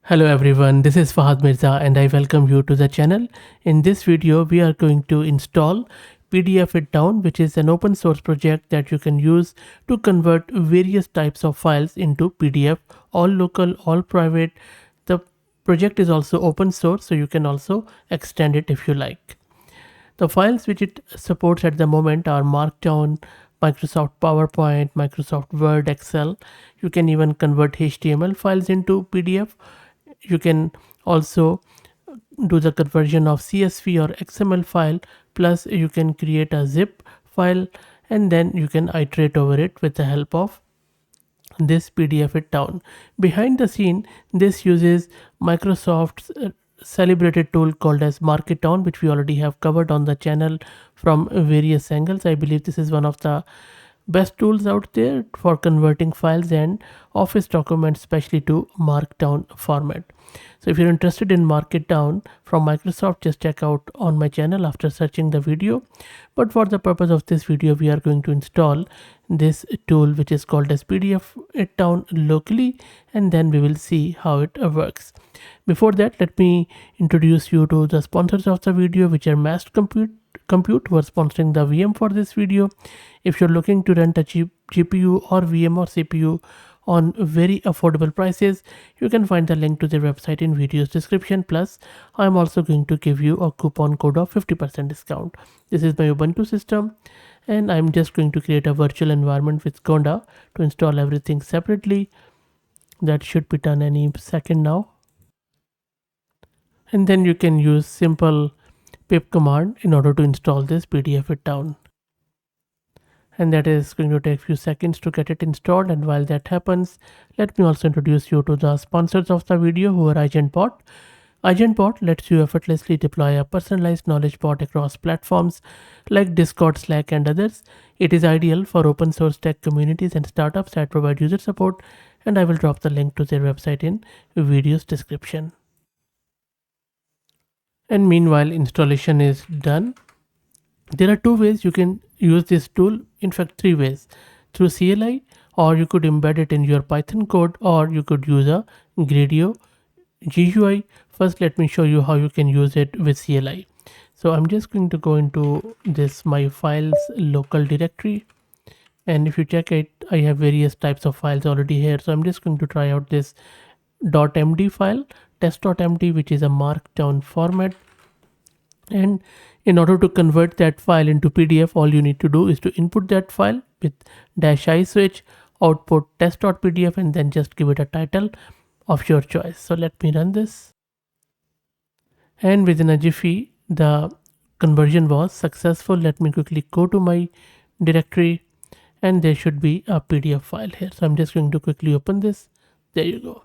Hello everyone, this is Fahad Mirza and I welcome you to the channel. In this video, we are going to install PDFitDown, which is an open source project that you can use to convert various types of files into PDF, all local, all private. The project is also open source, so you can also extend it if you like. The files which it supports at the moment are Markdown, Microsoft PowerPoint, Microsoft Word, Excel. You can even convert HTML files into PDF. You can also do the conversion of CSV or XML file, plus you can create a zip file and then you can iterate over it with the help of this PDFitDown. Behind the scene, this uses Microsoft's celebrated tool called as Markdown, which we already have covered on the channel from various angles. I believe this is one of the best tools out there for converting files and office documents, especially to Markdown format. So if you're interested in Markdown from Microsoft, just check out on my channel after searching the video. But for the purpose of this video, we are going to install this tool which is called as PDFitDown locally, and then we will see how it works. Before that, let me introduce you to the sponsors of the video, which are Massed Compute who are sponsoring the VM for this video. If you're looking to rent a cheap GPU or VM or CPU on very affordable prices, you can find the link to their website in video's description. Plus, I'm also going to give you a coupon code of 50% discount. This is my Ubuntu system, and I'm just going to create a virtual environment with Conda to install everything separately. That should be done any second now. And then you can use simple pip command in order to install this PDFitDown. And that is going to take a few seconds to get it installed. And while that happens, let me also introduce you to the sponsors of the video, who are AgentBot. AgentBot lets you effortlessly deploy a personalized knowledge bot across platforms like Discord, Slack, and others. It is ideal for open source tech communities and startups that provide user support, and I will drop the link to their website in video's description. And meanwhile, installation is done. There are two ways you can use this tool, in fact 3 ways: through CLI, or you could embed it in your Python code, or you could use a Gradio GUI. First, let me show you how you can use it with CLI. So I'm just going to go into this my files local directory, and if you check it, I have various types of files already here. So I'm just going to try out this .md file, test.md, which is a markdown format. And in order to convert that file into PDF, all you need to do is to input that file with -i switch, output test.pdf, and then just give it a title of your choice. So let me run this. And within a jiffy, the conversion was successful. Let me quickly go to my directory, and there should be a PDF file here. So I'm just going to quickly open this. There you go.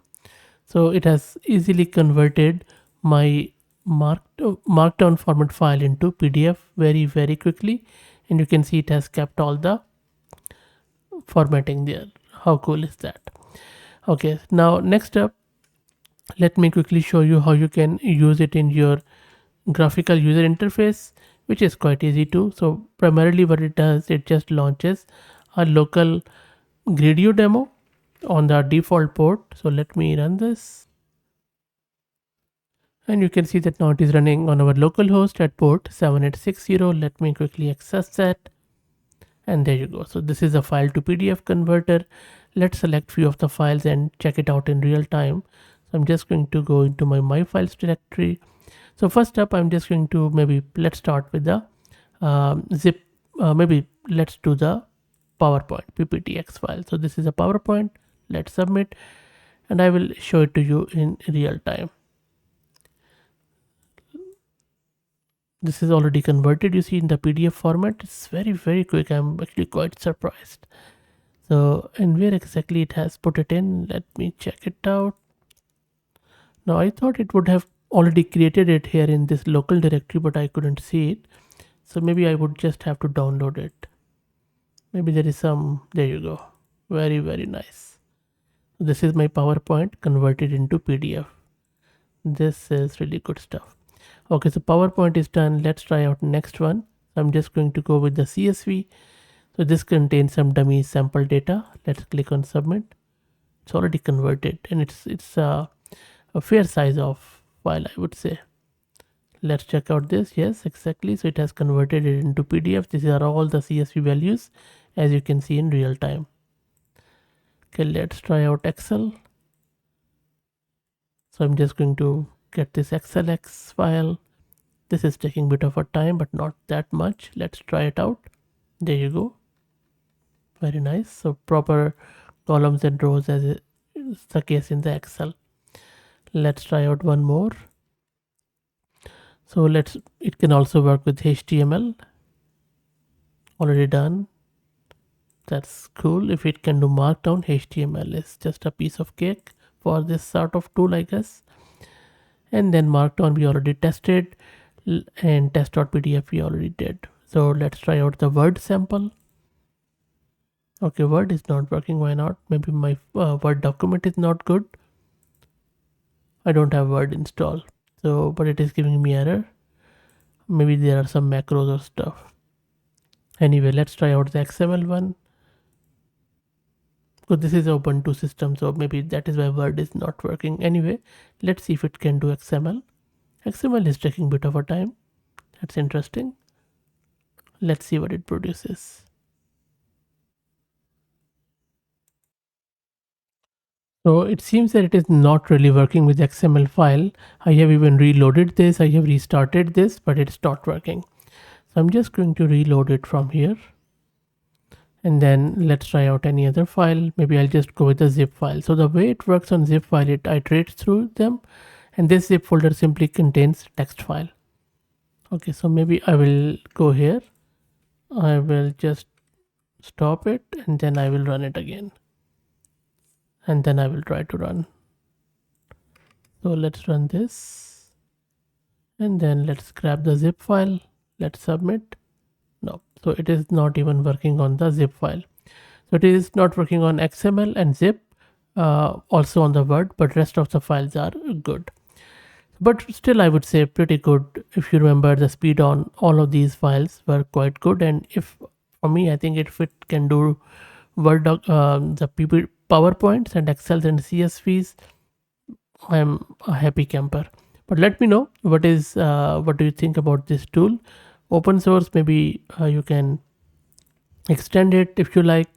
So it has easily converted my markdown format file into PDF very quickly, and you can see it has kept all the formatting there. How cool is that? Okay, now next up, let me quickly show you how you can use it in your graphical user interface, which is quite easy too. So primarily what it does, it just launches a local Gradio demo on the default port. So let me run this. And you can see that now it is running on our local host at port 7860. Let me quickly access that. And there you go. So this is a file to PDF converter. Let's select few of the files and check it out in real time. So I'm just going to go into my files directory. So first up, I'm just going to let's start with the zip. Maybe let's do the PowerPoint pptx file. So this is a PowerPoint. Let's submit, and I will show it to you in real time. This is already converted, you see, in the PDF format. It's very quick. I'm actually quite surprised. So, and where exactly it has put it in, let me check it out. Now I thought it would have already created it here in this local directory, but I couldn't see it. So maybe I would just have to download it. Maybe there is some, there you go. Very nice. This is my PowerPoint converted into PDF. This is really good stuff. Okay, so PowerPoint is done. Let's try out next one. I'm just going to go with the CSV. So this contains some dummy sample data. Let's click on submit. It's already converted, and it's a fair size of file, I would say. Let's check out this. Yes, exactly. So it has converted it into PDF. These are all the CSV values as you can see in real time. Okay, let's try out Excel. So I'm just going to get this XLX file. This is taking a bit of a time, but not that much. Let's try it out. There you go. Very nice. So proper columns and rows as is the case in the Excel. Let's try out one more. So it can also work with HTML. Already done. That's cool. If it can do markdown, HTML is just a piece of cake for this sort of tool, I guess. And then markdown we already tested, and test.pdf we already did. So let's try out the Word sample. Okay, Word is not working. Why not? Maybe my Word document is not good. I don't have Word installed, so but it is giving me error. Maybe there are some macros or stuff. Anyway, let's try out the XML one. So this is Ubuntu system, so maybe that is why Word is not working. Anyway, let's see if it can do XML. XML is taking a bit of a time. That's interesting. Let's see what it produces. So it seems that it is not really working with the XML file. I have even reloaded this, I have restarted this, but it's not working. So I'm just going to reload it from here. And then let's try out any other file. Maybe I'll just go with the zip file. So the way it works on zip file, it iterates through them. And this zip folder simply contains text file. Okay, so maybe I will go here. I will just stop it and then I will run it again. And then I will try to run. So let's run this. And then let's grab the zip file. Let's submit. No, so it is not even working on the zip file. So it is not working on XML and zip, also on the Word, but rest of the files are good. But still I would say pretty good. If you remember the speed on all of these files were quite good. And if for me, I think if it can do Word doc, the PowerPoints and Excel and CSVs, I'm a happy camper. But let me know what do you think about this tool? Open source, maybe you can extend it if you like,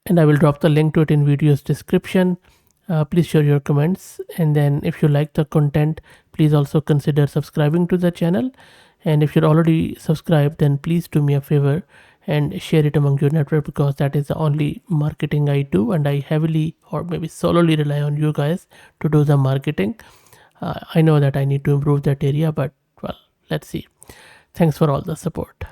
and I will drop the link to it in video's description. Please share your comments, and then if you like the content, please also consider subscribing to the channel. And if you're already subscribed, then please do me a favor and share it among your network, because that is the only marketing I do, and I heavily or maybe solely rely on you guys to do the marketing. I know that I need to improve that area, but well, let's see. Thanks for all the support.